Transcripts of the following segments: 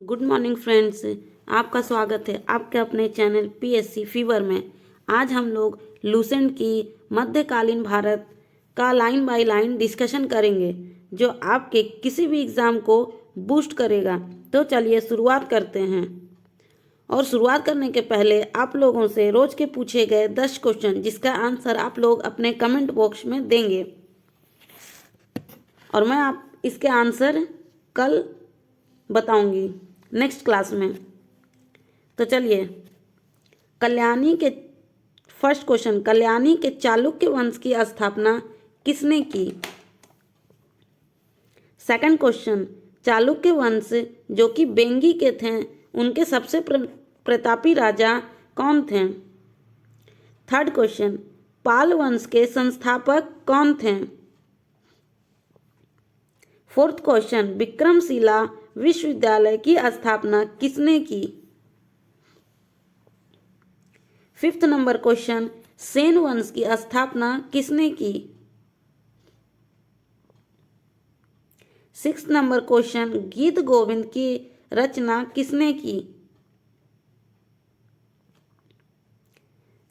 Good morning friends, आपका स्वागत है आपके अपने चैनल पीएससी फीवर में। आज हम लोग लूसेंट की मध्यकालीन भारत का लाइन बाय लाइन डिस्कशन करेंगे जो आपके किसी भी एग्ज़ाम को बूस्ट करेगा। तो चलिए शुरुआत करते हैं। और शुरुआत करने के पहले आप लोगों से रोज़ के पूछे गए 10 क्वेश्चन जिसका आंसर आप लोग अपने कमेंट बॉक्स में देंगे और मैं आप इसके आंसर कल बताऊंगी नेक्स्ट क्लास में। तो चलिए, कल्याणी के फर्स्ट क्वेश्चन, कल्याणी के चालुक्य वंश की स्थापना किसने की? सेकंड क्वेश्चन, चालुक्य वंश जो कि बेंगी के थे उनके सबसे प्रतापी राजा कौन थे? थर्ड क्वेश्चन, पाल वंश के संस्थापक कौन थे? फोर्थ क्वेश्चन, विक्रमशिला विश्वविद्यालय की स्थापना किसने की? फिफ्थ नंबर क्वेश्चन, सेन वंश की स्थापना किसने की? सिक्स्थ नंबर क्वेश्चन, गीत गोविंद की रचना किसने की?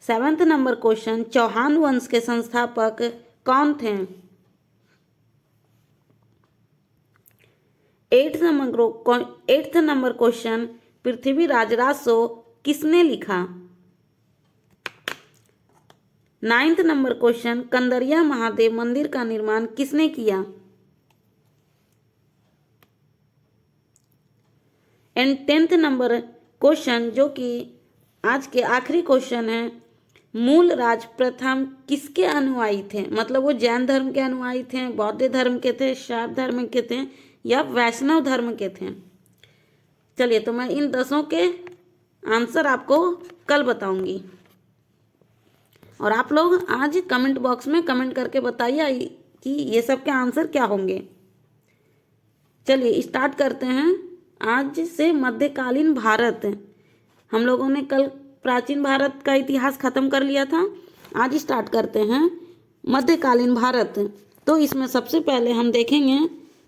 सेवेंथ नंबर क्वेश्चन, चौहान वंश के संस्थापक कौन थे? Eighth number question, Prithviraj Raso किसने लिखा? Ninth number question, Kandariya Mahadev मंदिर का निर्माण किसने किया? एंड 10th नंबर क्वेश्चन जो कि आज के आखिरी क्वेश्चन है, मूल राज प्रथम किसके अनुयायी थे? मतलब वो जैन धर्म के अनुयायी थे, बौद्ध धर्म के थे, शैव धर्म के थे या वैष्णव धर्म के थे? चलिए, तो मैं इन 10 के आंसर आपको कल बताऊंगी और आप लोग आज कमेंट बॉक्स में कमेंट करके बताइए कि ये सब के आंसर क्या होंगे। चलिए स्टार्ट करते हैं। आज से मध्यकालीन भारत, हम लोगों ने कल प्राचीन भारत का इतिहास खत्म कर लिया था। आज स्टार्ट करते हैं मध्यकालीन भारत। तो इसमें सबसे पहले हम देखेंगे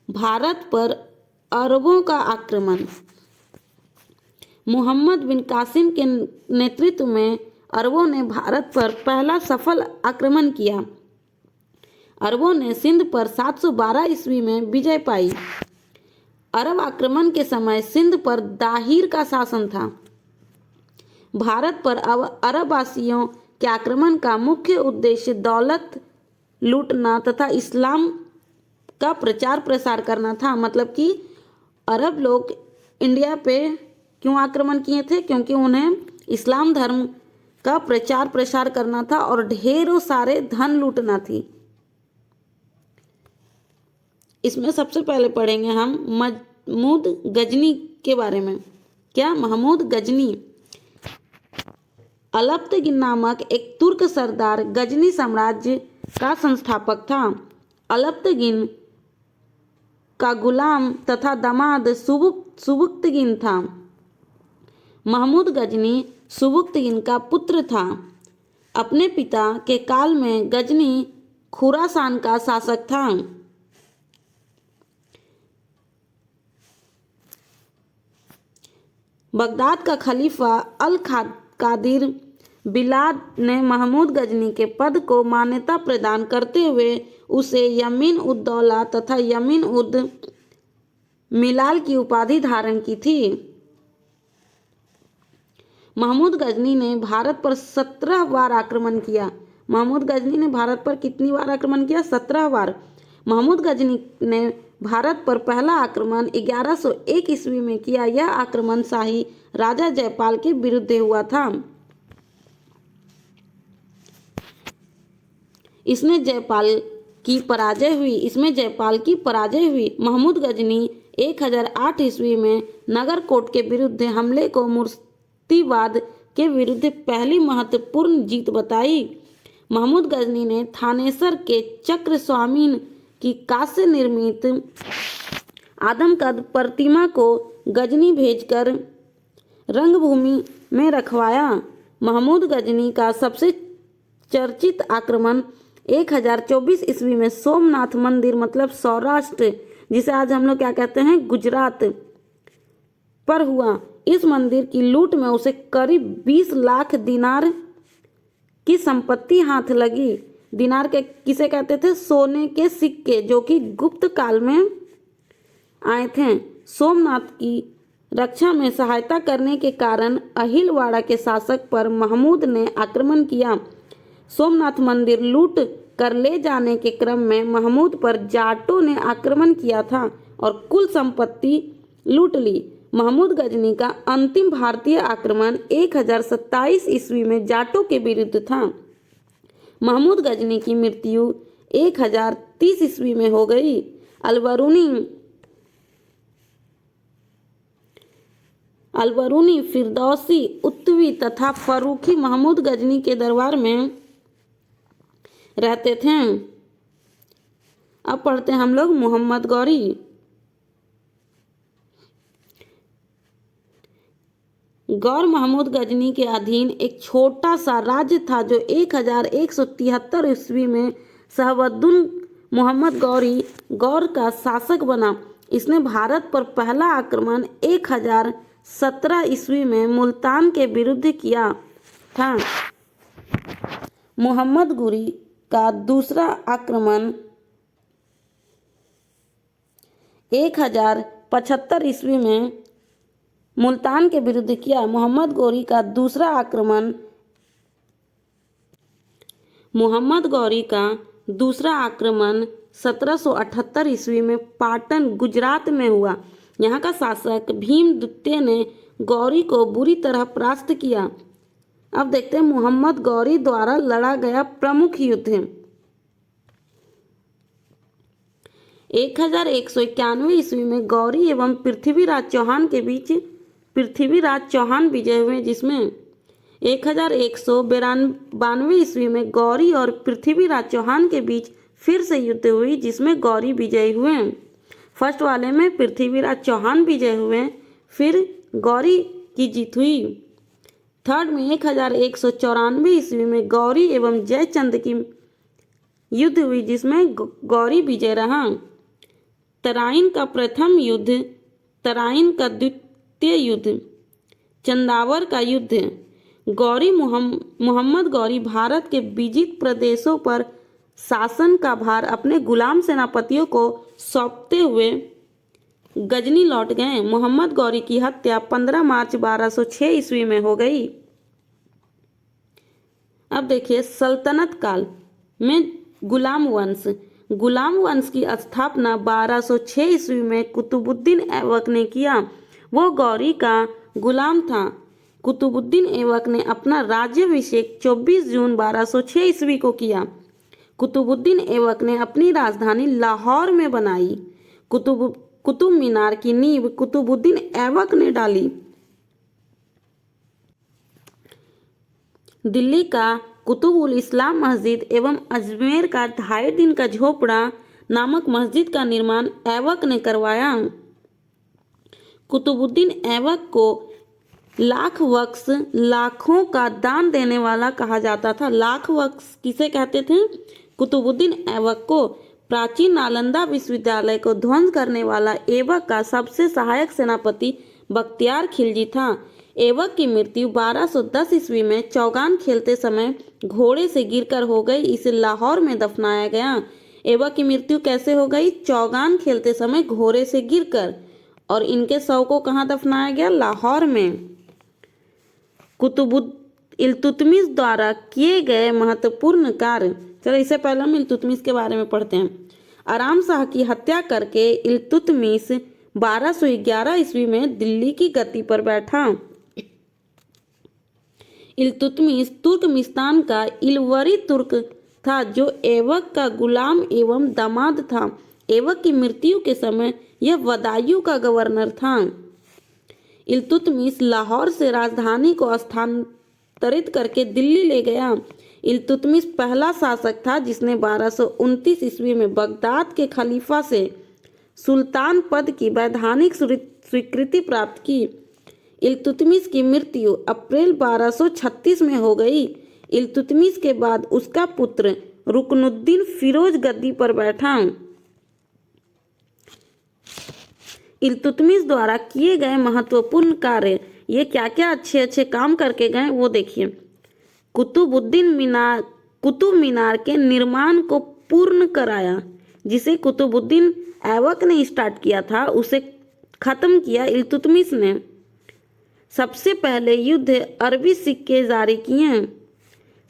भारत पर अरबों का आक्रमण। मोहम्मद बिन कासिम के नेतृत्व में अरबों ने भारत पर पहला सफल आक्रमण किया। अरबों ने सिंध पर 712 ईस्वी में विजय पाई। अरब आक्रमण के समय सिंध पर दाहिर का शासन था। भारत पर अरबवासियों के आक्रमण का मुख्य उद्देश्य दौलत लूटना तथा इस्लाम का प्रचार प्रसार करना था। मतलब कि अरब लोग इंडिया पे क्यों आक्रमण किए थे? क्योंकि उन्हें इस्लाम धर्म का प्रचार प्रसार करना था और ढेरों सारे धन लूटना थी। इसमें सबसे पहले पढ़ेंगे हम महमूद गजनी के बारे में। क्या? महमूद गजनी अलप्तगिन नामक एक तुर्क सरदार गजनी साम्राज्य का संस्थापक था। अलप्तगिन का गुलाम तथा दामाद सुबुक्तगिन था। महमूद गजनी सुबुक्तगिन का पुत्र था। अपने पिता के काल में गजनी खुरासान का शासक था। बगदाद का खलीफा अल कादिर बिलाद ने महमूद गजनी के पद को मान्यता प्रदान करते हुए उसे यमीन उद दौला तथा यमीन उद मिलाल की उपाधि धारण की थी। महमूद गजनी ने भारत पर 17 बार आक्रमण किया। महमूद गजनी ने भारत पर कितनी बार आक्रमण किया? 17 बार। महमूद गजनी ने भारत पर पहला आक्रमण 1101 ईस्वी में किया। यह आक्रमण शाही राजा जयपाल के विरुद्ध हुआ था। इसमें जयपाल की पराजय हुई। महमूद गजनी 1008 ईस्वी में नगरकोट के विरुद्ध हमले को मूर्तिवाद के विरुद्ध पहली महत्वपूर्ण जीत बताई। महमूद गजनी ने थानेसर के चक्र स्वामीन की कांस्य निर्मित आदमकद प्रतिमा को गजनी भेजकर रंगभूमि में रखवाया। महमूद गजनी का सबसे चर्चित आक्रमण 1024 ईस्वी में सोमनाथ मंदिर, मतलब सौराष्ट्र, जिसे आज हम लोग क्या कहते हैं, गुजरात पर हुआ। इस मंदिर की लूट में उसे करीब 20 लाख दिनार की संपत्ति हाथ लगी। दिनार के किसे कहते थे? सोने के सिक्के, जो कि गुप्त काल में आए थे। सोमनाथ की रक्षा में सहायता करने के कारण अहिलवाड़ा के शासक पर महमूद ने आक्रमण किया। सोमनाथ मंदिर लूट कर ले जाने के क्रम में महमूद पर जाटों ने आक्रमण किया था और कुल संपत्ति लूट ली। महमूद गजनी का अंतिम भारतीय आक्रमण 1027 ईस्वी में जाटों के विरुद्ध था। महमूद गजनी की मृत्यु 1030 ईस्वी में हो गई। अलबरूनी, फिरदौसी, उत्तवी तथा फरूखी महमूद गजनी के दरबार में रहते थे। अब पढ़ते हैं हम लोग मोहम्मद गौरी। गौर महमूद गजनी के अधीन एक छोटा सा राज्य था जो 1173 ईस्वी में शहाबुद्दीन मोहम्मद गौर का शासक बना। इसने भारत पर पहला आक्रमण 1017 ईस्वी में मुल्तान के विरुद्ध किया था। मोहम्मद गौरी का दूसरा आक्रमण 1075 ईस्वी में मुल्तान के विरुद्ध किया। मोहम्मद गौरी का 1778 ईस्वी में पाटन, गुजरात में हुआ। यहाँ का शासक भीमद्वितीय ने गौरी को बुरी तरह परास्त किया। अब देखते हैं मोहम्मद गौरी द्वारा लड़ा गया प्रमुख युद्ध। 1191 ईस्वी में गौरी एवं पृथ्वीराज चौहान विजय हुए, जिसमें 1192 ईस्वी में गौरी और पृथ्वीराज चौहान के बीच फिर से युद्ध हुई, जिसमें गौरी विजयी हुए। फर्स्ट वाले में पृथ्वीराज चौहान विजय हुए, फिर गौरी की जीत हुई। थर्ड में 1194 ईस्वी में गौरी एवं जयचंद की युद्ध हुई, जिसमें गौरी विजय रहा। तराइन का प्रथम युद्ध, तराइन का द्वितीय युद्ध, चंदावर का युद्ध। मोहम्मद गौरी भारत के विजित प्रदेशों पर शासन का भार अपने गुलाम सेनापतियों को सौंपते हुए गजनी लौट गए। मोहम्मद गौरी की हत्या 15 मार्च 1206 ईस्वी में हो गई। अब देखिए सल्तनत काल में गुलाम वंश की स्थापना 1206 ईस्वी में कुतुबुद्दीन ऐबक ने किया। वो गौरी का गुलाम था। कुतुबुद्दीन ऐबक ने अपना राज्याभिषेक 24 जून 1206 ईस्वी को किया। कुतुबुद्दीन ऐबक ने अपनी राजधानी लाहौर में बनाई। कुतुब मीनार की नींव कुतुबुद्दीन ऐबक ने डाली। दिल्ली का कुतुबुल इस्लाम मस्जिद एवं अजमेर का 2.5 दिन का झोपड़ा नामक मस्जिद का निर्माण ऐबक ने करवाया। कुतुबुद्दीन ऐबक को लाख वक्स, लाखों का दान देने वाला कहा जाता था। लाख वक्स किसे कहते थे? कुतुबुद्दीन ऐबक को। प्राचीन नालंदा विश्वविद्यालय को ध्वंस करने वाला ऐबक का सबसे सहायक सेनापति बख्तियार खिलजी था। ऐबक की मृत्यु 1210 ईस्वी में चौगान खेलते समय घोड़े से गिरकर हो गई। इसे लाहौर में दफनाया गया। ऐबक की मृत्यु कैसे हो गई? चौगान खेलते समय घोड़े से गिरकर। और इनके शव को कहाँ दफनाया गया? लाहौर में। इल्तुतमिश द्वारा किए गए महत्वपूर्ण कार्य। चलो इससे पहले हम इल्तुतमिश के बारे में पढ़ते हैं। आराम शाह की हत्या करके इल्तुतमिश 1211 ईस्वी में दिल्ली की गद्दी पर बैठा। इल्तुतमिश तुर्कमिस्तान का इलवरी तुर्क था, जो ऐबक का गुलाम एवं दामाद था। ऐबक की मृत्यु के समय यह बदायूं का गवर्नर था। इल्तुतमिश लाहौर से राजधानी को स्थानांतरित करके दिल्ली ले गया। इल्तुतमिश पहला शासक था जिसने 1229 ईस्वी में बगदाद के खलीफा से सुल्तान पद की वैधानिक स्वीकृति प्राप्त की। इल्तुतमिश की मृत्यु अप्रैल 1236 में हो गई। इल्तुतमिश के बाद उसका पुत्र रुकनुद्दीन फिरोज गद्दी पर बैठा। इल्तुतमिश द्वारा किए गए महत्वपूर्ण कार्य, ये क्या क्या अच्छे अच्छे काम करके गए वो देखिए। कुतुब मीनार के निर्माण को पूर्ण कराया, जिसे कुतुबुद्दीन ऐबक ने स्टार्ट किया था उसे खत्म किया इल्तुतमिश ने। सबसे पहले युद्ध अरबी सिक्के जारी किए,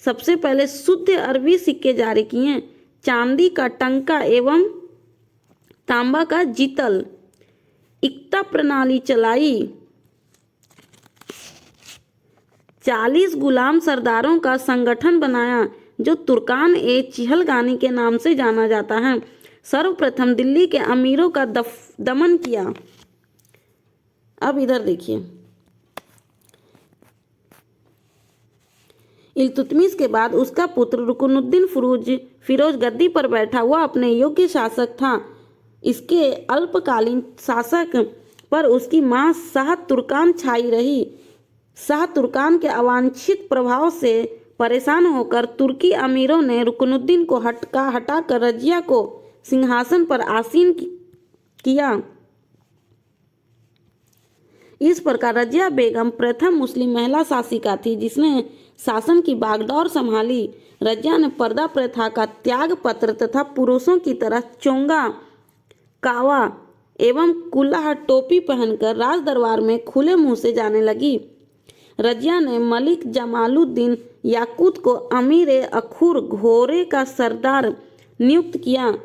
सबसे पहले शुद्ध अरबी सिक्के जारी किए। चांदी का टंका एवं तांबा का जीतल। इक्ता प्रणाली चलाई। 40 गुलाम सरदारों का संगठन बनाया जो तुर्कान ए चिहलगानी के नाम से जाना जाता है। सर्वप्रथम दिल्ली के अमीरों का दमन किया। अब इधर देखिए, इल्तुतमिश के बाद उसका पुत्र रुकनुद्दीन फिरोज गद्दी पर बैठा। वह अपने योग्य शासक था। इसके अल्पकालीन शासक पर उसकी मां शाह तुर्कान छाई रही। शाह तुर्कान के अवांछित प्रभाव से परेशान होकर तुर्की अमीरों ने रुकनुद्दीन को हटाकर रजिया को सिंहासन पर आसीन किया। इस प्रकार रजिया बेगम प्रथम मुस्लिम महिला शासिका थी जिसने शासन की बागडोर संभाली। रजिया ने पर्दा प्रथा का त्याग पत्र तथा पुरुषों की तरह चोंगा, कावा एवं कुल्लाह टोपी पहनकर राज दरबार में खुले मुंह से जाने लगी। रजिया ने मलिक जमालुद्दीन याकूत को अमीर अखूर घोरे का सरदार नियुक्त किया।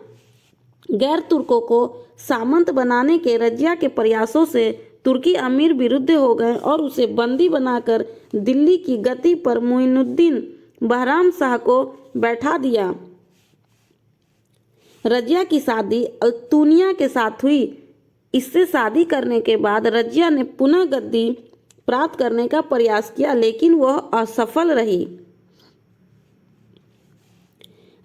गैर तुर्कों को सामंत बनाने के रजिया के प्रयासों से तुर्की अमीर विरुद्ध हो गए और उसे बंदी बनाकर दिल्ली की गद्दी पर मुइनुद्दीन बहराम शाह को बैठा दिया। रजिया की शादी अल्तुनिया के साथ हुई। इससे शादी करने के बाद रजिया ने पुनः गद्दी प्राप्त करने का प्रयास किया, लेकिन वह असफल रही।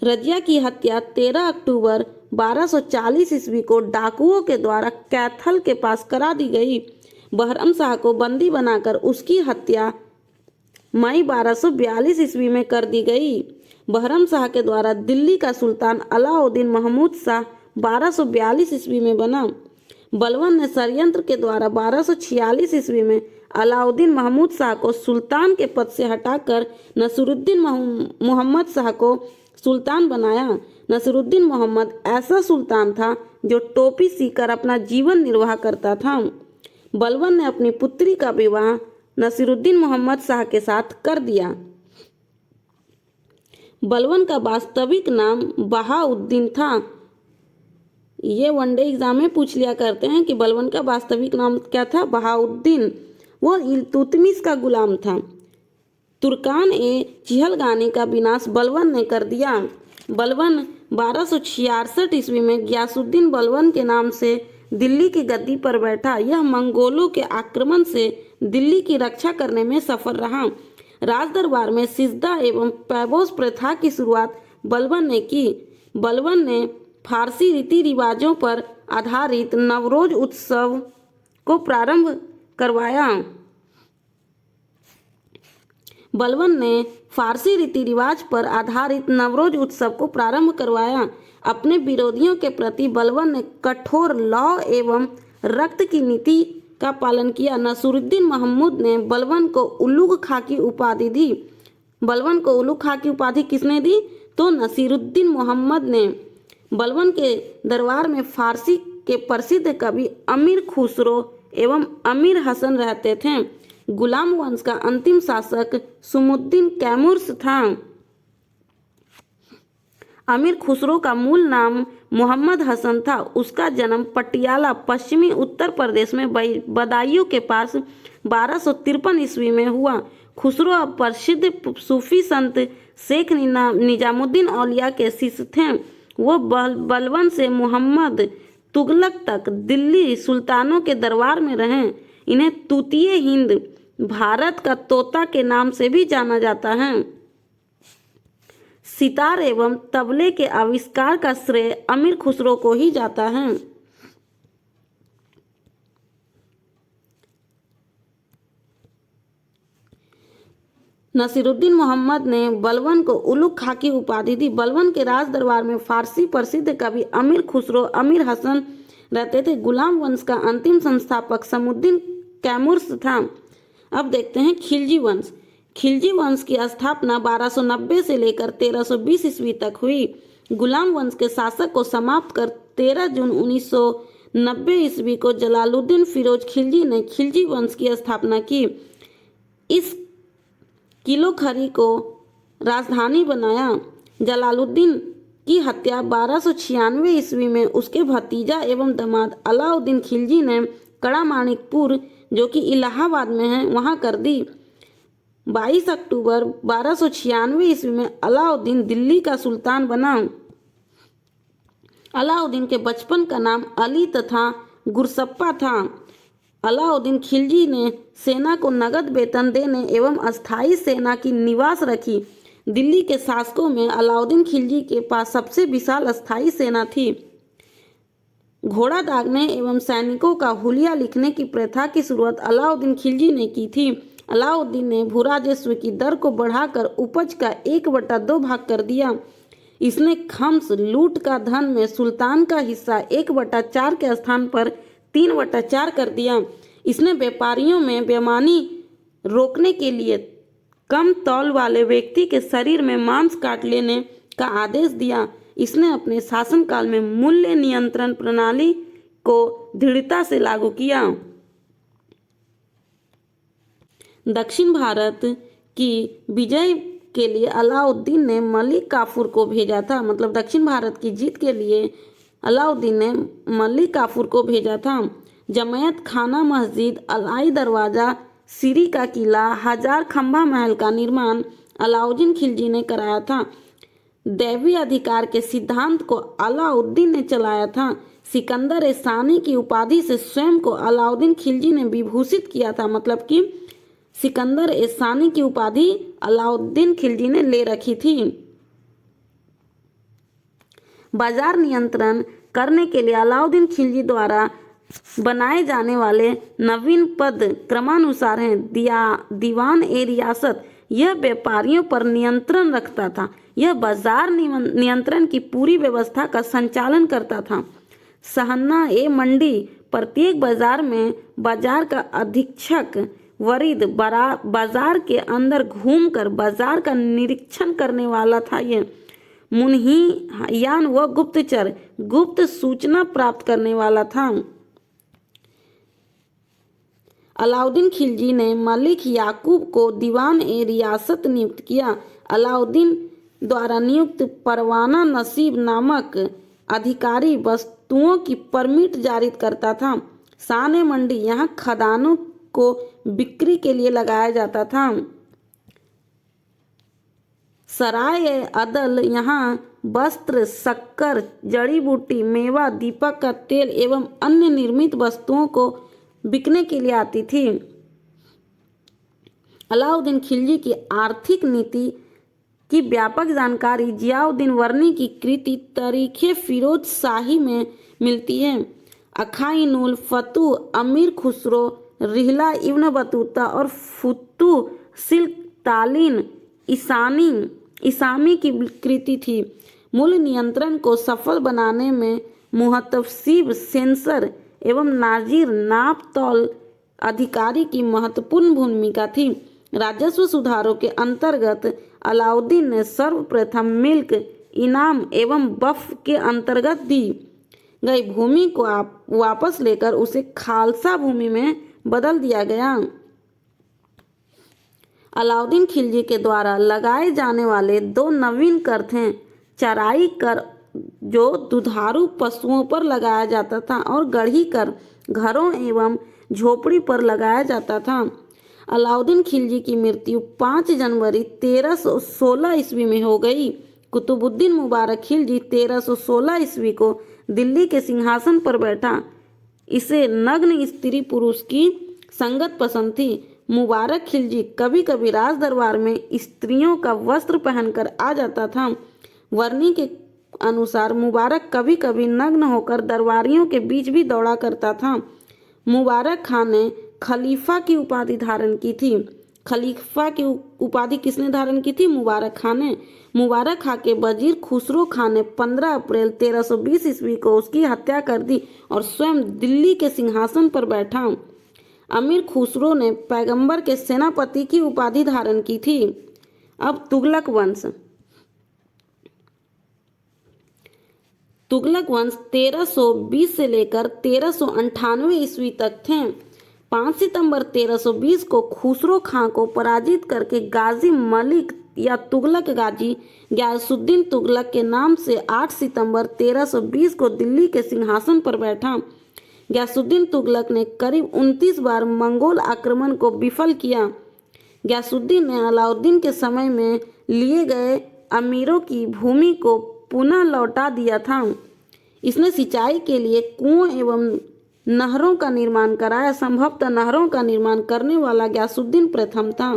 रजिया की हत्या 13 अक्टूबर 1240 ईस्वी को डाकुओं के द्वारा कैथल के पास करा दी गई। बहरम शाह को बंदी बनाकर उसकी हत्या मई 1242 ईस्वी में कर दी गई। बहरम शाह के द्वारा दिल्ली का सुल्तान अलाउद्दीन महमूद शाह 1242 ईस्वी में बना। बलबन ने षड्यंत्र के द्वारा 1246 ईस्वी में अलाउद्दीन महमूद शाह को सुल्तान के पद से हटाकर नसीरुद्दीन मोहम्मद शाह को सुल्तान बनाया। नसीरुद्दीन मोहम्मद ऐसा सुल्तान था जो टोपी सीकर अपना जीवन निर्वाह करता था। बलबन ने अपनी पुत्री का विवाह नसीरुद्दीन मोहम्मद शाह के साथ कर दिया। बलबन का वास्तविक नाम बहाउद्दीन था। ये वनडे एग्जाम में पूछ लिया करते हैं कि बलबन का वास्तविक नाम क्या था। बहाउद्दीन। वो इल्तुतमिश का गुलाम था। तुर्कान ए चिहलगानी का विनाश बलबन ने कर दिया। बलबन 1266 ईस्वी में गियासुद्दीन बलबन के नाम से दिल्ली की गद्दी पर बैठा। यह मंगोलों के आक्रमण से दिल्ली की रक्षा करने में सफल रहा। राज दरबार में सिजदा एवं पैबोस प्रथा की शुरुआत बलबन ने की। बलबन ने फारसी रीति रिवाजों पर आधारित नवरोज उत्सव को प्रारंभ करवाया। बलबन ने फारसी रीति रिवाज पर आधारित नवरोज उत्सव को प्रारंभ करवाया। अपने विरोधियों के प्रति बलबन ने कठोर लौ एवं रक्त की नीति का पालन किया। नसीरुद्दीन महमूद ने बलबन को उलुग खां की उपाधि दी। बलबन को उलुग खां की उपाधि किसने दी? तो नसीरुद्दीन मोहम्मद ने। बलबन के दरबार में फारसी के प्रसिद्ध कवि अमीर खुसरो एवं अमीर हसन रहते थे। गुलाम वंश का अंतिम शासक सुमुद्दीन कैमुर्स था। अमीर खुसरो का मूल नाम मोहम्मद हसन था। उसका जन्म पटियाला पश्चिमी उत्तर प्रदेश में बदायूं के पास 1253 ईस्वी में हुआ। खुसरो अब प्रसिद्ध सूफी संत शेख निजामुद्दीन औलिया के शिष्य थे। वो बलबन से मोहम्मद तुगलक तक दिल्ली सुल्तानों के दरबार में रहे। इन्हें तूतीय हिंद, भारत का तोता के नाम से भी जाना जाता है। सितार एवं तबले के आविष्कार का श्रेय अमीर खुसरो को ही जाता है। नसीरुद्दीन मोहम्मद ने बलबन को उलुग खां की उपाधि दी। बलबन के राज दरबार में फारसी प्रसिद्ध कवि अमीर खुसरो, अमीर हसन रहते थे। गुलाम वंश का अंतिम संस्थापक समुद्दीन कैमुर्स था। अब देखते हैं खिलजी वंश। खिलजी वंश की स्थापना 1290 से लेकर 1320 ईस्वी तक हुई। गुलाम वंश के शासक को समाप्त कर 13 जून 1990 ईस्वी को जलालुद्दीन फिरोज खिलजी ने खिलजी वंश की स्थापना की। इस किलोखरी को राजधानी बनाया। जलालुद्दीन की हत्या 1296 ईस्वी में उसके भतीजा एवं दामाद अलाउद्दीन खिलजी ने कड़ामाणिकपुर, जो कि इलाहाबाद में है, वहां कर दी। 22 अक्टूबर 1296 ईस्वी में अलाउद्दीन दिल्ली का सुल्तान बना। अलाउद्दीन के बचपन का नाम अली तथा गुरसप्पा था। अलाउद्दीन खिलजी ने सेना को नगद वेतन देने एवं अस्थायी सेना की निवास रखी। दिल्ली के शासकों में अलाउद्दीन खिलजी के पास सबसे विशाल अस्थायी सेना थी। घोड़ा दागने एवं सैनिकों का हुलिया लिखने की प्रथा की शुरुआत अलाउद्दीन खिलजी ने की थी। अलाउद्दीन ने भूराजस्व की दर को बढ़ाकर उपज का 1/2 भाग कर दिया। इसने खम्स लूट का धन में सुल्तान का हिस्सा 1/4 के स्थान पर 3/4 कर दिया। इसने व्यापारियों में बेईमानी रोकने के लिए कम तौल वाले व्यक्ति के शरीर में मांस काट लेने का आदेश दिया। इसने अपने शासनकाल में मूल्य नियंत्रण प्रणाली को दृढ़ता से लागू किया। दक्षिण भारत की विजय के लिए अलाउद्दीन ने मलिक काफूर को भेजा था। मतलब दक्षिण भारत की जीत के लिए अलाउद्दीन ने मलिक काफूर को भेजा था। जमैयत खाना मस्जिद, अलाई दरवाजा, सीरी का किला, 1000 खंभा महल का निर्माण अलाउद्दीन खिलजी ने कराया था। दैवी अधिकार के सिद्धांत को अलाउद्दीन ने चलाया था। सिकंदर ए सानी की उपाधि से स्वयं को अलाउद्दीन खिलजी ने विभूषित किया था। मतलब कि सिकंदर ए सानी की उपाधि अलाउद्दीन खिलजी ने ले रखी थी। बाजार नियंत्रण करने के लिए अलाउद्दीन खिलजी द्वारा बनाए जाने वाले नवीन पद क्रमानुसार हैं। दीवान ए रियासत, यह व्यापारियों पर नियंत्रण रखता था। यह बाजार नियंत्रण की पूरी व्यवस्था का संचालन करता था। सहन्ना ए मंडी, प्रत्येक बाजार में बाजार का अधीक्षक वरीद बाजार के अंदर घूमकर बाजार का निरीक्षण करने वाला था। यह मुन्हियान व गुप्तचर, गुप्त सूचना प्राप्त करने वाला था। अलाउद्दीन खिलजी ने मलिक याकूब को दीवान ए रियासत नियुक्त किया। अलाउद्दीन द्वारा नियुक्त परवाना नसीब नामक अधिकारी वस्तुओं की परमिट जारी करता था। शान ए मंडी, यहाँ खदानों को बिक्री के लिए लगाया जाता था। सराय ए अदल, यहाँ वस्त्र, शक्कर, जड़ी बूटी, मेवा, दीपक का तेल एवं अन्य निर्मित वस्तुओं को बिकने के लिए आती थी। अलाउद्दीन खिलजी की आर्थिक नीति की व्यापक जानकारी जियाउद्दीन वर्नी की कृति तारीखे फिरोज शाही में मिलती है। अखाइनुल फतू, अमीर खुसरो, रिहला इब्न बतूता और फुतू सिल्तालीन इसामी की कृति थी। मूल्य नियंत्रण को सफल बनाने में मुहतसिब, सेंसर एवं नाजिर नाप तौल अधिकारी की महत्वपूर्ण भूमिका थी। राजस्व सुधारों के अंतर्गत अलाउद्दीन ने सर्वप्रथम मिल्क इनाम एवं वक्फ के अंतर्गत दी गई भूमि को वापस लेकर उसे खालसा भूमि में बदल दिया गया। अलाउद्दीन खिलजी के द्वारा लगाए जाने वाले 2 नवीन कर थे। चराई कर, जो दुधारू पशुओं पर लगाया जाता था, और गढ़ी कर घरों एवं झोपड़ी पर लगाया जाता था। अलाउद्दीन खिलजी की मृत्यु 5 जनवरी 1316 ईस्वी में हो गई। कुतुबुद्दीन मुबारक खिलजी 1316 ईस्वी को दिल्ली के सिंहासन पर बैठा। इसे नग्न स्त्री पुरुष की संगत पसंद थी। मुबारक खिलजी कभी कभी राज दरबार में स्त्रियों का वस्त्र पहनकर आ जाता था। वर्नी के अनुसार मुबारक कभी कभी नग्न होकर दरबारियों के बीच भी दौड़ा करता था। मुबारक खान ने खलीफा की उपाधि धारण की थी। खलीफा की उपाधि किसने धारण की थी? मुबारक खां ने। मुबारक खां के वजीर खुसरो खां ने 15 अप्रैल 1320 ईस्वी को उसकी हत्या कर दी और स्वयं दिल्ली के सिंहासन पर बैठा। अमीर खुसरो ने पैगंबर के सेनापति की उपाधि धारण की थी। अब तुगलक वंश। तुगलक वंश 1320 से लेकर 1398 ईस्वी तक थे। 5 सितंबर 1320 को खुसरो खां को पराजित करके गाजी मलिक या तुगलक गाजी गयासुद्दीन तुगलक के नाम से 8 सितंबर 1320 को दिल्ली के सिंहासन पर बैठा। गयासुद्दीन तुगलक ने करीब 29 बार मंगोल आक्रमण को विफल किया। गयासुद्दीन ने अलाउद्दीन के समय में लिए गए अमीरों की भूमि को पुनः लौटा दिया था। इसने सिंचाई के लिए कुओं एवं नहरों का निर्माण कराया। संभवतः नहरों का निर्माण करने वाला गयासुद्दीन प्रथम था।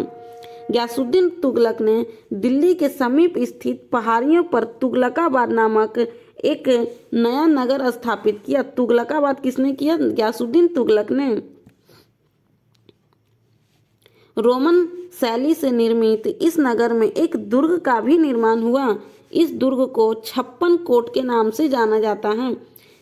गयासुद्दीन तुगलक ने दिल्ली के समीप स्थित पहाड़ियों पर तुगलकाबाद नामक एक नया नगर स्थापित किया। तुगलकाबाद किसने किया? गयासुद्दीन तुगलक ने। रोमन शैली से निर्मित इस नगर में एक दुर्ग का भी निर्माण हुआ। इस दुर्ग को 56 कोट के नाम से जाना जाता है।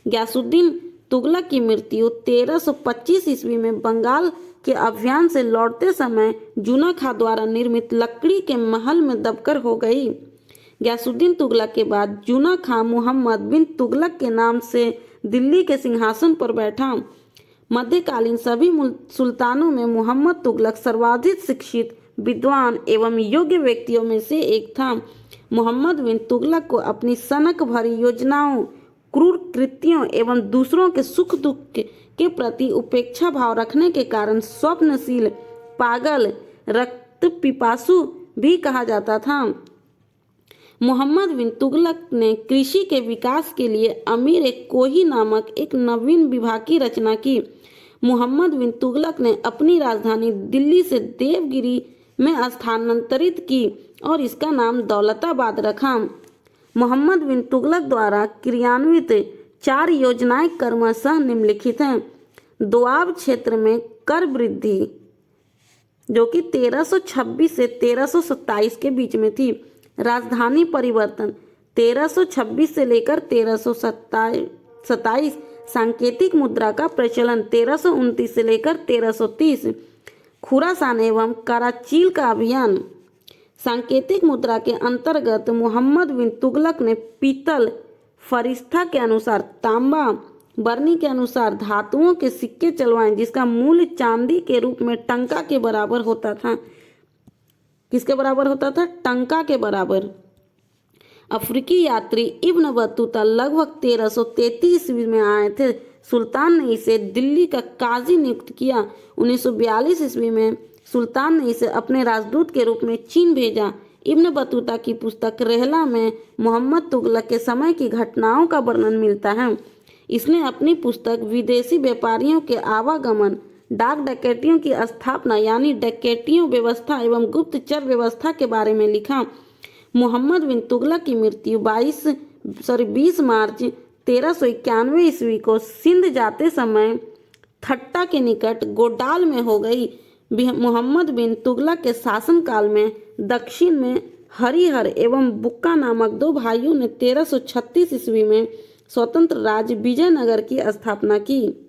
गयासुद्दीन तुगलक की मृत्यु 1325 ईस्वी में बंगाल के अभियान से लौटते समय जूना खां द्वारा निर्मित लकड़ी के महल में दबकर हो गई। गयासुद्दीन तुगलक के बाद जूना खां मुहम्मद बिन तुगलक के नाम से दिल्ली के सिंहासन पर बैठा। मध्यकालीन सभी सुल्तानों में मुहम्मद तुगलक सर्वाधिक शिक्षित, विद्वान एवं योग्य व्यक्तियों में से एक था। मुहम्मद बिन तुगलक को अपनी सनक भरी योजनाओं, क्रूर कृत्यों एवं दूसरों के सुख दुख के प्रति उपेक्षा भाव रखने के कारण स्वप्नशील, पागल, रक्त पिपासु भी कहा जाता था। मुहम्मद बिन तुगलक ने कृषि के विकास के लिए अमीर कोही नामक एक नवीन विभाग की रचना की। मुहम्मद बिन तुगलक ने अपनी राजधानी दिल्ली से देवगिरी में स्थानांतरित की और इसका नाम दौलताबाद रखा। मुहम्मद बिन तुगलक द्वारा क्रियान्वित 4 योजनाएं क्रमशः निम्नलिखित हैं। दोआब क्षेत्र में कर वृद्धि, जो कि 1326 से 1327 के बीच में थी। राजधानी परिवर्तन 1326 से लेकर 1327। सांकेतिक मुद्रा का प्रचलन 1329 से लेकर 1330। खुरासान एवं कराचील का अभियान। सांकेतिक मुद्रा के अंतर्गत मुहम्मद बिन तुगलक ने पीतल, फरिश्ता के अनुसार तांबा, बरनी के अनुसार धातुओं के सिक्के चलवाए, जिसका मूल्य चांदी के रूप में टंका के बराबर होता था। किसके बराबर होता था? टंका के बराबर। अफ्रीकी यात्री इब्न बतूता लगभग 1333 ईस्वी में आए थे। सुल्तान ने इसे दिल्ली का काजी नियुक्त किया। 1942 ईस्वी में सुल्तान ने इसे अपने राजदूत के रूप में चीन भेजा। इब्न बतूता की पुस्तक रहला में मुहम्मद तुगलक के समय की घटनाओं का वर्णन मिलता है। इसने अपनी पुस्तक विदेशी व्यापारियों के आवागमन, डाक डकैतियों की स्थापना यानी डकैतियों व्यवस्था एवं गुप्तचर व्यवस्था के बारे में लिखा। मुहम्मद बिन तुगलक की मृत्यु 20 मार्च 1391 ईस्वी को सिंध जाते समय थट्टा के निकट गोडाल में हो गई। मुहम्मद बिन तुगलक के शासनकाल में दक्षिण में हरिहर एवं बुक्का नामक 2 भाइयों ने 1336 ईस्वी में स्वतंत्र राज्य विजयनगर की स्थापना की।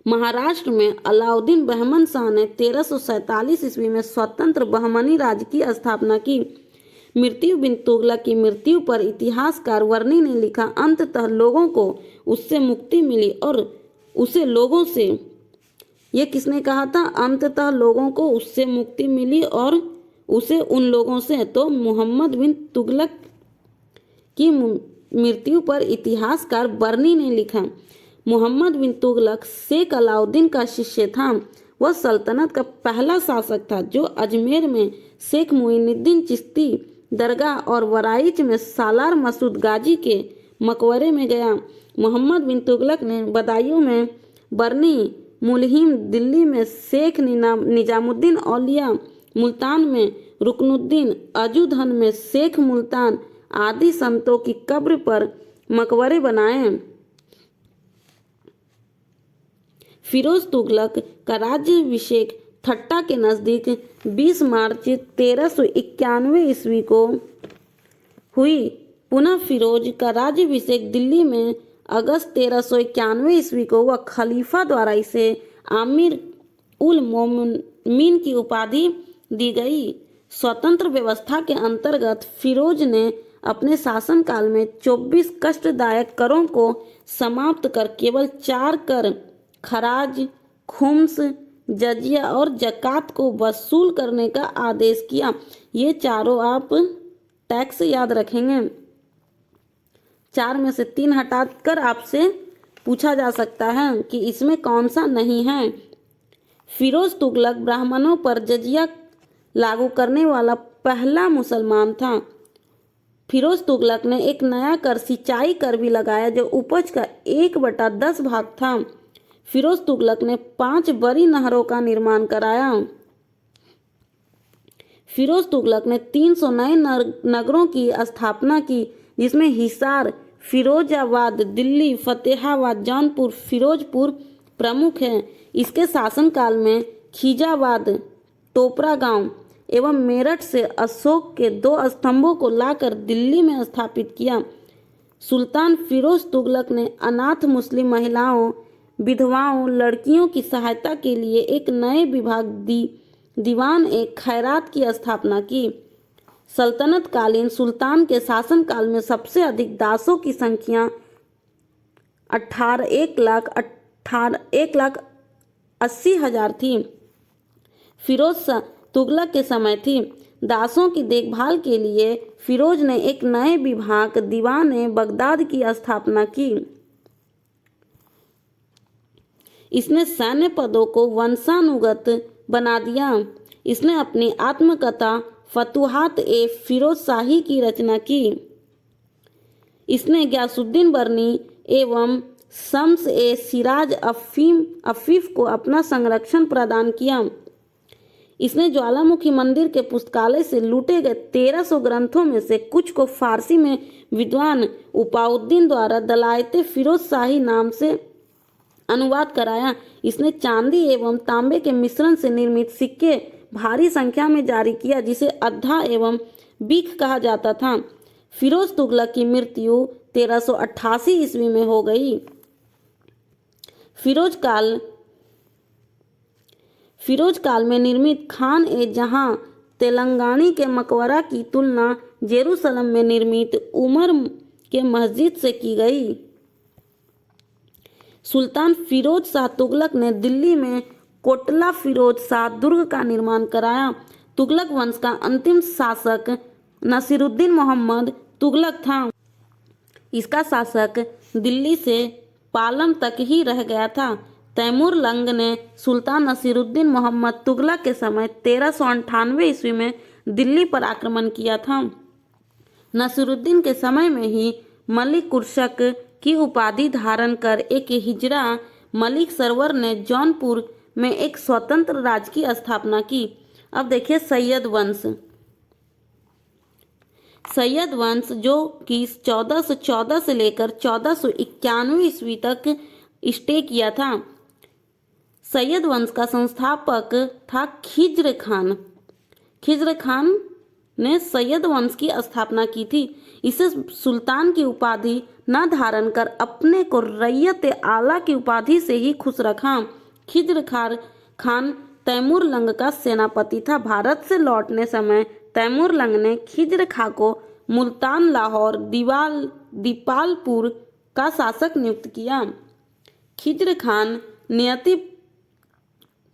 महाराष्ट्र में अलाउद्दीन बहमन शाह ने 1347 ईस्वी में स्वतंत्र बहमनी राज्य की स्थापना की। मृत्यु बिन तुगलक की मृत्यु पर इतिहासकार वर्णी ने लिखा, अंततः लोगों को उससे मुक्ति मिली और उसे लोगों से, ये किसने कहा था? अंततः लोगों को उससे मुक्ति मिली और उसे उन लोगों से। तो मुहम्मद बिन तुगलक की मृत्यु पर इतिहासकार बर्नी ने लिखा, मुहम्मद बिन तुगलक शेख अलाउद्दीन का शिष्य था। वह सल्तनत का पहला शासक था जो अजमेर में शेख मुइनुद्दीन चिश्ती दरगाह और वराइच में सालार मसूद गाजी के मकबरे में गया। मुहम्मद बिन तुगलक ने बदायूं में बरनी, मुलहिम दिल्ली में शेख निजामुद्दीन औलिया, मुल्तान में रुकनुद्दीन, अजूधन में शेख मुल्तान आदि संतों की कब्र पर मकबरे बनाए। फिरोज तुगलक का राज्याभिषेक थट्टा के नज़दीक 20 मार्च 1391 ईस्वी को हुई। पुनः फिरोज का राज्याभिषेक दिल्ली में अगस्त 1391 ईस्वी को हुआ। खलीफा द्वारा इसे आमिर उल मोमिनीन की उपाधि दी गई। स्वतंत्र व्यवस्था के अंतर्गत फिरोज ने अपने शासनकाल में 24 कष्टदायक करों को समाप्त कर केवल 4 कर खराज, खुम्स, जजिया और जकात को वसूल करने का आदेश किया। ये चारों आप टैक्स याद रखेंगे। 4 में से 3 हटाकर आपसे पूछा जा सकता है कि इसमें कौन सा नहीं है। फिरोज तुगलक ब्राह्मणों पर जजिया लागू करने वाला पहला मुसलमान था। फिरोज तुगलक ने एक नया कर सिंचाई कर भी लगाया जो उपज का 1/10 भाग था। फिरोज तुगलक ने 5 बड़ी नहरों का निर्माण कराया। फिरोज तुगलक ने 300 नए नगरों की स्थापना की, जिसमें हिसार, फिरोजाबाद, दिल्ली, फतेहाबाद, जौनपुर, फिरोजपुर प्रमुख हैं। इसके शासनकाल में खिजाबाद, टोपरा गांव एवं मेरठ से अशोक के 2 स्तंभों को लाकर दिल्ली में स्थापित किया। सुल्तान फिरोज तुगलक ने अनाथ मुस्लिम महिलाओं, विधवाओं, लड़कियों की सहायता के लिए एक नए विभाग दीवान ए खैरात की स्थापना की। सल्तनत कालीन सुल्तान के शासनकाल में सबसे अधिक दासों की संख्या 1,80,000 थी। फिरोज तुगलक के समय थी। दासों की देखभाल के लिए फिरोज ने एक नए विभाग दीवान ए बगदाद की स्थापना की। इसने सैन्य पदों को वंशानुगत बना दिया। इसने अपनी आत्मकथा फतुहात ए फिरोज शाही की रचना की। इसने गयासुद्दीन बरनी एवं शम्स ए सिराज अफीफ को अपना संरक्षण प्रदान किया। इसने ज्वालामुखी मंदिर के पुस्तकालय से लूटे गए 1300 ग्रंथों में से कुछ को फारसी में विद्वान उपाउद्दीन द्वारा दलायते फिरोज शाही नाम से अनुवाद कराया। इसने चांदी एवं तांबे के मिश्रण से निर्मित सिक्के भारी संख्या में जारी किया, जिसे अद्धा एवं बीख कहा जाता था। फिरोज तुगलक की मृत्यु 1388 ईस्वी में हो गई। फिरोज काल में निर्मित खान ए जहां तेलंगानी के मकबरा की तुलना जेरूसलम में निर्मित उमर के मस्जिद से की गई। सुल्तान फिरोज शाह तुगलक ने दिल्ली में कोटला फिरोज शाह दुर्ग का निर्माण कराया। तुगलक वंश का अंतिम शासक नसीरुद्दीन मोहम्मद तुगलक था। इसका शासक दिल्ली से पालम तक ही रह गया था। तैमूर लंग ने सुल्तान नसीरुद्दीन मोहम्मद तुगलक के समय 1398 ईस्वी में दिल्ली पर आक्रमण किया था। नसीरुद्दीन के समय में ही मलिक कुर्शक की उपाधि धारण कर एक हिजरा मलिक सरवर ने जौनपुर में एक स्वतंत्र राज्य की स्थापना की। अब देखिए सैयद वंश जो कि 1414 से लेकर 1491 ईस्वी तक स्टे किया था। सैयद वंश का संस्थापक था खिज्र खान। खिज्र खान ने सैयद वंश की स्थापना की थी। इसे सुल्तान की उपाधि न धारण कर अपने को रैयत आला की उपाधि से ही खुश रखा। खिज्र खान तैमूर लंग का सेनापति था। भारत से लौटने समय तैमूर लंग ने खिज्र खां को मुल्तान, लाहौर, दीपालपुर का शासक नियुक्त किया। खिज्र खान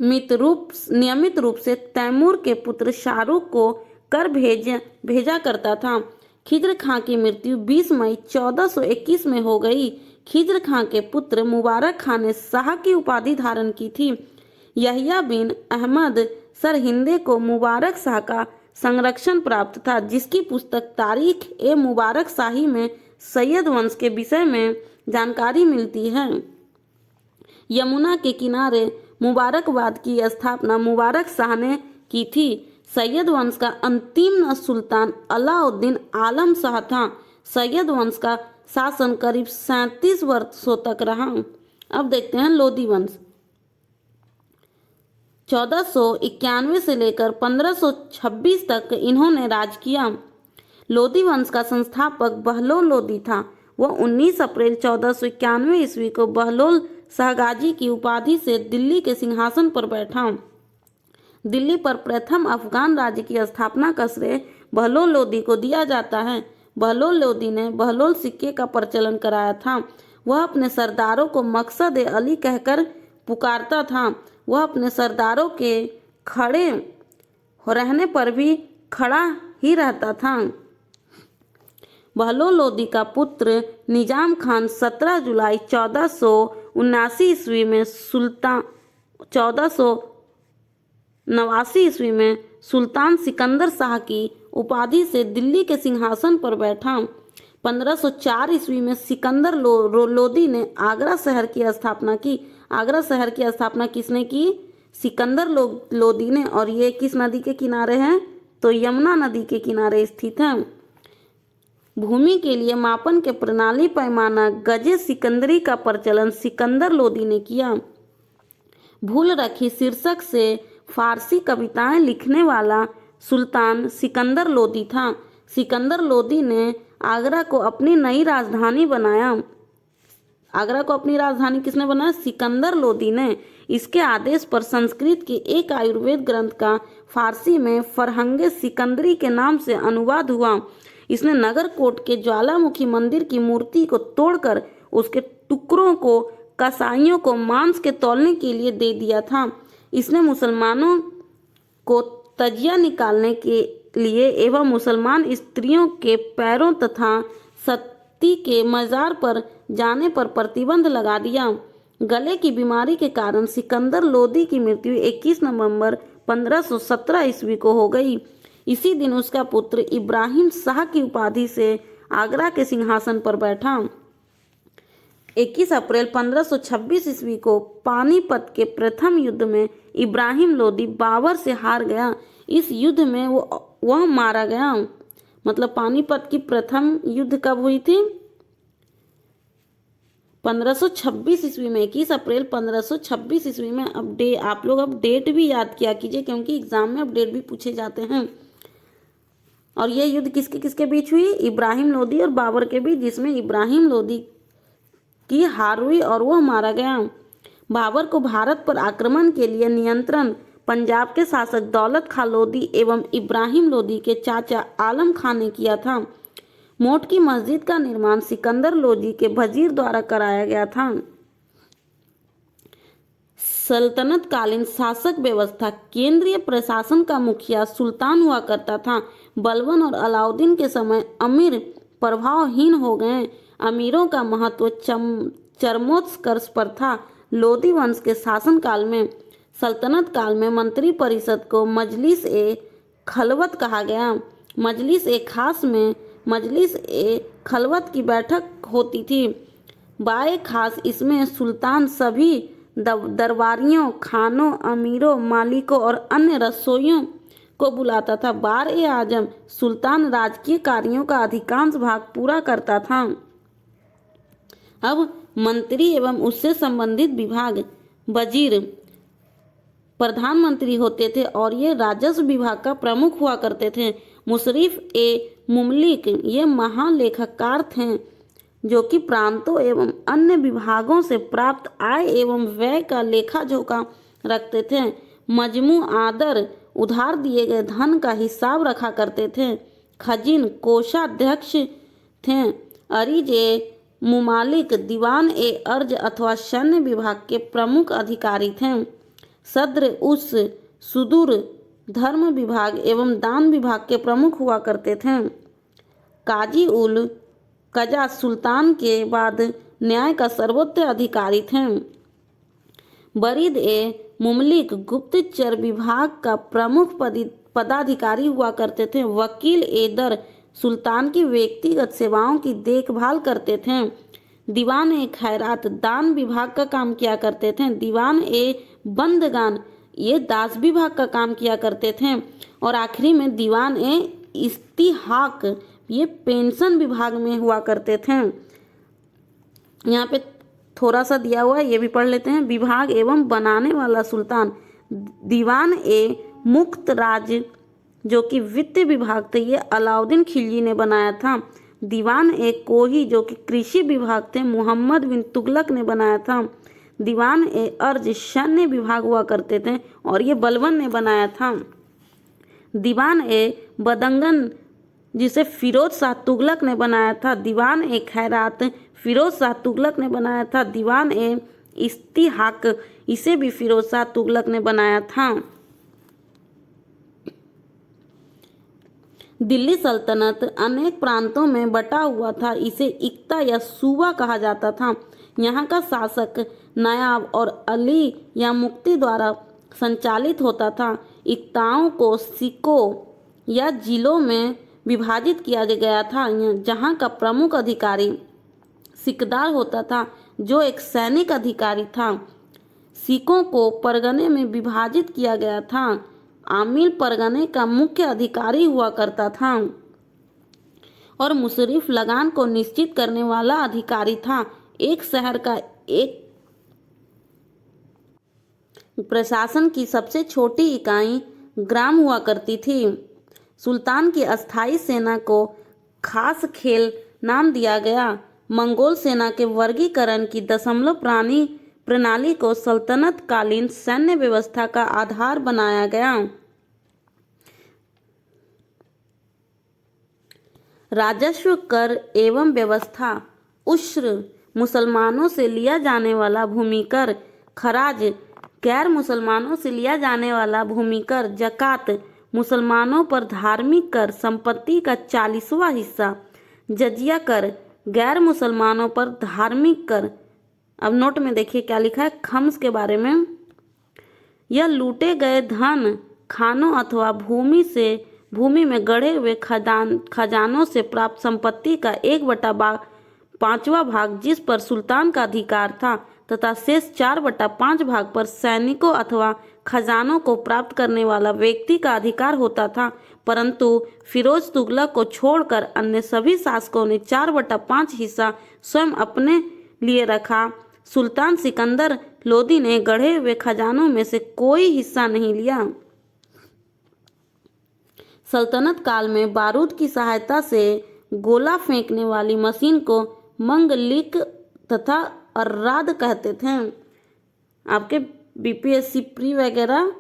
नियमित रूप से तैमूर के पुत्र शाहरुख को कर भेजा करता था। खिज्र खां की मृत्यु 20 मई 1421 में हो गई। खिज्र खां के पुत्र मुबारक खां ने शाह की उपाधि धारण की थी। यहिया बिन अहमद सरहिंदे को मुबारक शाह का संरक्षण प्राप्त था, जिसकी पुस्तक तारीख ए मुबारक शाही में सैयद वंश के विषय में जानकारी मिलती है। यमुना के किनारे मुबारकबाद की स्थापना मुबारक शाह ने की थी। सैयद वंश का अंतिम सुल्तान अलाउद्दीन आलम शाह था। सैयद वंश का शासन करीब 37 वर्षों तक रहा। अब देखते हैं लोधी वंश। 1491 से लेकर 1526 तक इन्होंने राज किया। लोदी वंश का संस्थापक बहलोल लोदी था। वह 19 अप्रैल 1491 ईस्वी को बहलोल शाहगाजी की उपाधि से दिल्ली के सिंहासन पर बैठा। दिल्ली पर प्रथम अफगान राज्य की स्थापना का श्रेय बहलोल लोदी को दिया जाता है। बहलोल लोदी ने बहलोल सिक्के का प्रचलन कराया था। वह अपने सरदारों को मकसद अली कहकर पुकारता था। वह अपने सरदारों के खड़े रहने पर भी खड़ा ही रहता था। बहलोल लोदी का पुत्र निजाम खान 17 जुलाई 1479 ईस्वी में 1489 ईस्वी में सुल्तान सिकंदर शाह की उपाधि से दिल्ली के सिंहासन पर बैठा। 1504 ईस्वी में सिकंदर लोदी ने आगरा शहर की स्थापना की। आगरा शहर की स्थापना किसने की? सिकंदर लोदी ने। और ये किस नदी के किनारे है? तो यमुना नदी के किनारे स्थित है। भूमि के लिए मापन के प्रणाली पैमाना गजे सिकंदरी का प्रचलन सिकंदर लोदी ने किया। भूल रखी शीर्षक से फारसी कविताएं लिखने वाला सुल्तान सिकंदर लोदी था। सिकंदर लोदी ने आगरा को अपनी नई राजधानी बनाया। आगरा को अपनी राजधानी किसने बनाया? सिकंदर लोदी ने। इसके आदेश पर संस्कृत के एक आयुर्वेद ग्रंथ का फारसी में फरहंगे सिकंदरी के नाम से अनुवाद हुआ। इसने नगर कोट के ज्वालामुखी मंदिर की मूर्ति को तोड़कर उसके टुकड़ों को कसाईयों को मांस के तौलने के लिए दे दिया था। इसने मुसलमानों को तजिया निकालने के लिए एवं मुसलमान स्त्रियों के पैरों तथा सती के मजार पर जाने पर प्रतिबंध लगा दिया। गले की बीमारी के कारण सिकंदर लोदी की मृत्यु 21 नवंबर 1517 ईस्वी को हो गई। इसी दिन उसका पुत्र इब्राहिम शाह की उपाधि से आगरा के सिंहासन पर बैठा। 21 अप्रैल 1526 ईस्वी को पानीपत के प्रथम युद्ध में इब्राहिम लोदी बाबर से हार गया। इस युद्ध में वह मारा गया। मतलब पानीपत की प्रथम युद्ध कब हुई थी? 1526 ईस्वी में। 21 अप्रैल 1526 ईस्वी में। आप लोग अब डेट भी याद किया कीजिए, क्योंकि एग्जाम में अब डेट भी पूछे जाते हैं। और ये युद्ध किसके किसके बीच हुई? इब्राहिम लोदी और बाबर के बीच, जिसमें इब्राहिम लोदी की हार हुई और वह मारा गया। बाबर को भारत पर आक्रमण के लिए नियंत्रण पंजाब के शासक दौलत खां लोदी एवं इब्राहिम लोदी के चाचा आलम खां ने किया था। मोट की मस्जिद का निर्माण सिकंदर लोदी के वजीर द्वारा कराया गया था। सल्तनत कालीन शासक व्यवस्था। केंद्रीय प्रशासन का मुखिया सुल्तान हुआ करता था। बलबन और अलाउद्दीन के समय अमीर प्रभावहीन हो गए। अमीरों का महत्व चरमोत्कर्ष पर था। लोदी वंश के शासनकाल में सल्तनत काल में मंत्री परिषद को मजलिस ए खलवत कहा गया। मजलिस ए खास में मजलिस ए खलवत की बैठक होती थी। बाए खास इसमें सुल्तान सभी दरबारियों, खानों, अमीरों, मालिकों और अन्य रसोइयों को बुलाता था। बार ए आजम सुल्तान राजकीय कार्यों का अधिकांश भाग पूरा करता था। अब मंत्री एवं उससे संबंधित विभाग। वजीर प्रधानमंत्री होते थे और ये राजस्व विभाग का प्रमुख हुआ करते थे। मुशर्रिफ ए मुमलिक ये महालेखाकार थे, जो कि प्रांतों एवं अन्य विभागों से प्राप्त आय एवं व्यय का लेखा जोखा रखते थे। मजमू आदर उधार दिए गए धन का हिसाब रखा करते थे। खजीन कोषाध्यक्ष थे। अरीज ए मुमालिक दीवान ए अर्ज अथवा सैन्य विभाग के प्रमुख अधिकारी थे। सद्र उस सुदूर धर्म विभाग एवं दान विभाग के प्रमुख हुआ करते थे। काजी उल कजा सुल्तान के बाद न्याय का सर्वोच्च अधिकारी थे। बरीद ए मुमलिक गुप्तचर विभाग का प्रमुख पदाधिकारी हुआ करते थे। वकील ए दर सुल्तान की व्यक्तिगत सेवाओं की देखभाल करते थे। दीवान ए खैरात दान विभाग का काम किया करते थे। दीवान ए बंदगान ये दास विभाग का काम किया करते थे। और आखिरी में दीवान ए इस्तिहाक ये पेंशन विभाग में हुआ करते थे। यहाँ पे थोड़ा सा दिया हुआ है, ये भी पढ़ लेते हैं। विभाग एवं बनाने वाला सुल्तान। दीवान ए मुक्त राज जो कि वित्त विभाग थे ये अलाउद्दीन खिलजी ने बनाया था। दीवान ए कोही जो कि कृषि विभाग थे मोहम्मद बिन तुगलक ने बनाया था। दीवान ए अर्ज सैन्य विभाग हुआ करते थे और ये बलबन ने बनाया था। दीवान ए बदंगन जिसे फिरोज शाह तुगलक ने बनाया था। दीवान ए खैरात फिरोज शाह तुगलक ने बनाया था। दीवान ए इस्तिहाक इसे भी फिरोज शाह तुगलक ने बनाया था। दिल्ली सल्तनत अनेक प्रांतों में बटा हुआ था। इसे इक्ता या सूबा कहा जाता था। यहाँ का शासक नायाब और अली या मुफ्ती द्वारा संचालित होता था। इक्ताओं को सिकों या जिलों में विभाजित किया गया था, जहाँ का प्रमुख अधिकारी सिकदार होता था जो एक सैनिक अधिकारी था। सिकों को परगने में विभाजित किया गया था। आमिल परगने का मुख्य अधिकारी हुआ करता था और मुशर्रिफ लगान को निश्चित करने वाला अधिकारी था। एक शहर का एक प्रशासन की सबसे छोटी इकाई ग्राम हुआ करती थी। सुल्तान की अस्थायी सेना को खास खेल नाम दिया गया। मंगोल सेना के वर्गीकरण की दशमलव प्रणाली को सल्तनत कालीन सैन्य व्यवस्था का आधार बनाया गया। राजस्व कर एवं व्यवस्था उश्र मुसलमानों से लिया जाने वाला भूमिकर, खराज गैर मुसलमानों से लिया जाने वाला भूमिकर, जकात मुसलमानों पर धार्मिक कर संपत्ति का 40वां हिस्सा, जजिया कर गैर मुसलमानों पर धार्मिक कर। अब नोट में देखिए क्या लिखा है खम्स के बारे में। यह लूटे गए धन खानों अथवा भूमि में गढ़े हुए खजानों से प्राप्त संपत्ति का 1/5वां भाग जिस पर सुल्तान का अधिकार था तथा शेष 4/5 भाग पर सैनिकों अथवा खजानों को प्राप्त करने वाला व्यक्ति का अधिकार होता था। परंतु फिरोज तुगलक को छोड़कर अन्य सभी शासकों ने 4/5 हिस्सा स्वयं अपने लिए रखा। सुल्तान सिकंदर लोदी ने गढ़े हुए खजानों में से कोई हिस्सा नहीं लिया। सल्तनत काल में बारूद की सहायता से गोला फेंकने वाली मशीन को मंगलिक तथा अर्राद कहते थे। आपके बीपीएससी प्री वगैरह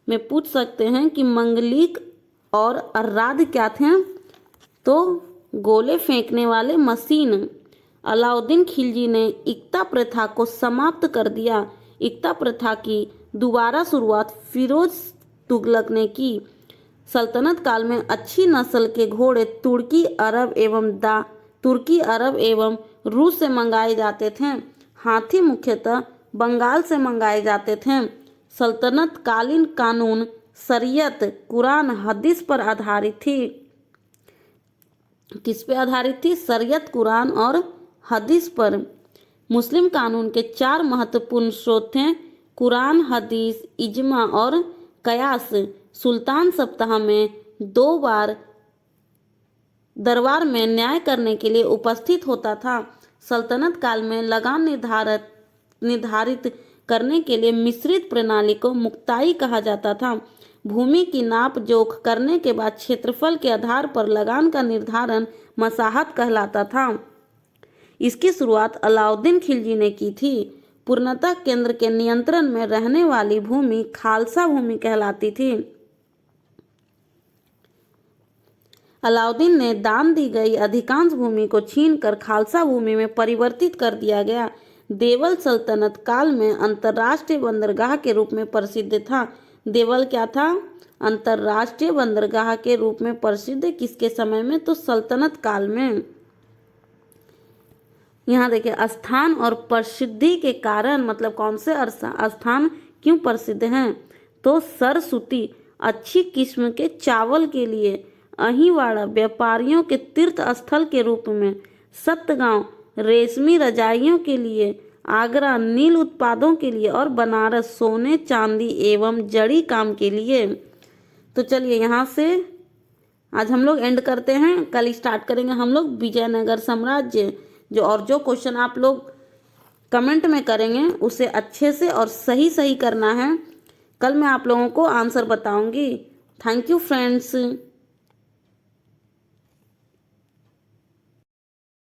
में पूछ सकते हैं कि मंगलिक और अर्राद क्या थे। तो गोले फेंकने वाले मशीन। अलाउद्दीन खिलजी ने इक्ता प्रथा को समाप्त कर दिया। इक्ता प्रथा की दोबारा शुरुआत फिरोज तुगलक ने की। सल्तनत काल में अच्छी नस्ल के घोड़े तुर्की अरब एवं रूस से मंगाए जाते थे। हाथी मुख्यतः बंगाल से मंगाए जाते थे। सल्तनत कालीन कानून शरीयत कुरान हदीस पर आधारित थी। किस पे आधारित थी? शरीयत कुरान और हदीस पर। मुस्लिम कानून के 4 महत्वपूर्ण स्रोत थे कुरान, हदीस, इजमा और कयास। सुल्तान सप्ताह में 2 बार दरबार में न्याय करने के लिए उपस्थित होता था। सल्तनत काल में लगान निर्धारित करने के लिए मिश्रित प्रणाली को मुक्ताई कहा जाता था। भूमि की नाप जोख करने के बाद क्षेत्रफल के आधार पर लगान का निर्धारण मसाहत कहलाता था। इसकी शुरुआत अलाउद्दीन खिलजी ने की थी। पूर्णतः केंद्र के नियंत्रण में रहने वाली भूमि खालसा भूमि कहलाती थी। अलाउद्दीन ने दान दी गई अधिकांश भूमि को छीनकर खालसा भूमि में परिवर्तित कर दिया गया। देवल सल्तनत काल में अंतर्राष्ट्रीय बंदरगाह के रूप में प्रसिद्ध था। देवल क्या था? अंतर्राष्ट्रीय बंदरगाह के रूप में प्रसिद्ध। किसके समय में? तो सल्तनत काल में। यहाँ देखिए स्थान और प्रसिद्धि के कारण, मतलब कौन से स्थान क्यों प्रसिद्ध हैं? तो सरस्वती अच्छी किस्म के चावल के लिए, अहिवाड़ा व्यापारियों के तीर्थ स्थल के रूप में, सतगांव रेशमी रजाइयों के लिए, आगरा नील उत्पादों के लिए और बनारस सोने चांदी एवं जड़ी काम के लिए। तो चलिए यहाँ से आज हम लोग एंड करते हैं। कल स्टार्ट करेंगे हम लोग विजयनगर साम्राज्य। जो क्वेश्चन आप लोग कमेंट में करेंगे उसे अच्छे से और सही करना है, कल मैं आप लोगों को आंसर बताऊंगी। Thank you friends.